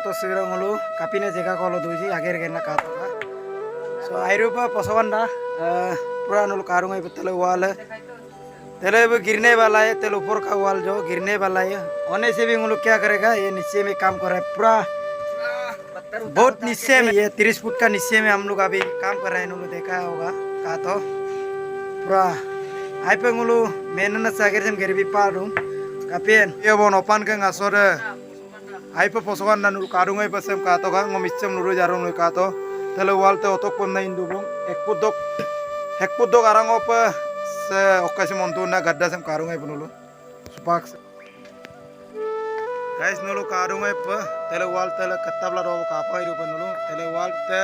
to sirang hulu kapine jega kolo duji ager genna kato ka so airupa posawanda pura nulu karung ai betale wal तेरे वो गिरने वाला है तेरे ऊपर का वाल जो गिरने वाला है होने से भी हम लोग क्या करेगा ये नीचे में काम कर रहा है पूरा बहुत नीचे में ये 30 फुट का नीचे में हम लोग अभी काम कर रहे हैं हम लोग देखा होगा कहा तो पूरा आई पे हम लोग मेहनत से आगे से हम गरीबी पार रूम कापेन ये वो नौपान के ngaso de आई पे पोसवान ना null karung ai pasem kah to ka ngom ischem nuru jarum nul kah to tele wal te otok pom na indubung ek pudok arang opa se okasi montu na gadda sem karung ai punulu supak guys nulu karung ai pa tele wal tele katabla ro ka pa iru punulu tele wal te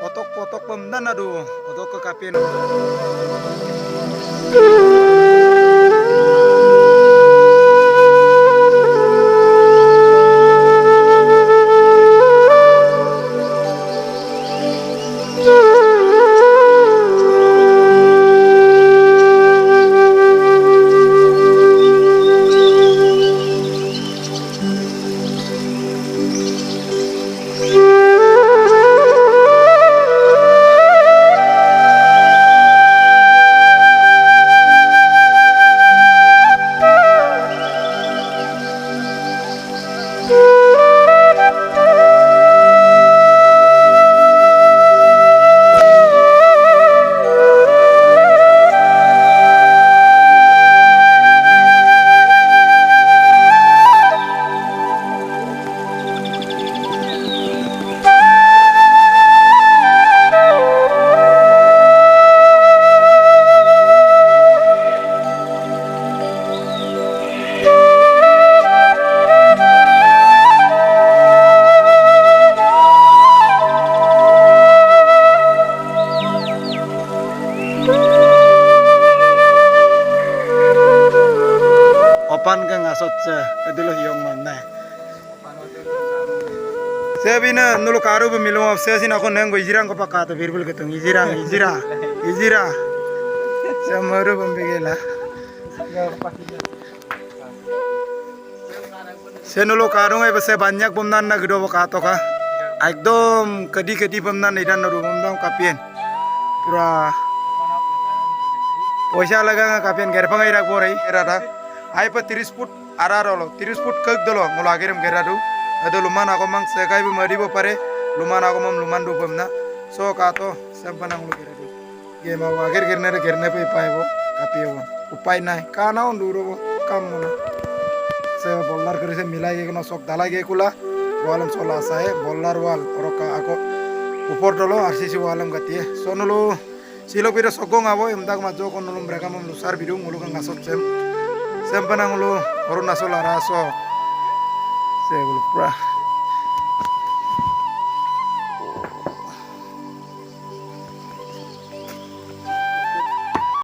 otok pom na nadu otok ka kapin opan ke ngasot se kedilo hiong mana se bina nulu karu be milu se sin aku neng ijirang ko pakat birbul ketung ijira se maru bambigela se nulu karung ai bese banyak bomnan na gido pakat ka ekdom kedi bomnan idan naru bomdam kapien pura poisa laga kapien gerpangai rak borai erada आई पर 30 foot आरा रोलो 30 foot कक दलो मुला आगे हम गेरा दु अदो लुमान आगो मंग सेकाई बे मरी बो पारे लुमान आगो मम लुमान दु बमना सो का तो सब बना मुलो गेरा दु ये मा आगे गिरने पे पाएबो कापियो उपाय नाही काना उंडुरो काम मोना से बोलर करे से मिलाई के न sok dalai के कुला वालम सोला साए बोलर वाल रोका आको ऊपर दलो आरसीसी वालम गतिए सोनुलो सिलो पिरो सगोंग आवो एमदाग माजो कोनुलम ब्रेका मम लुसार बिरु मुलो ngasot sem Sempanang lu Arunachal araso. Saya belum pernah.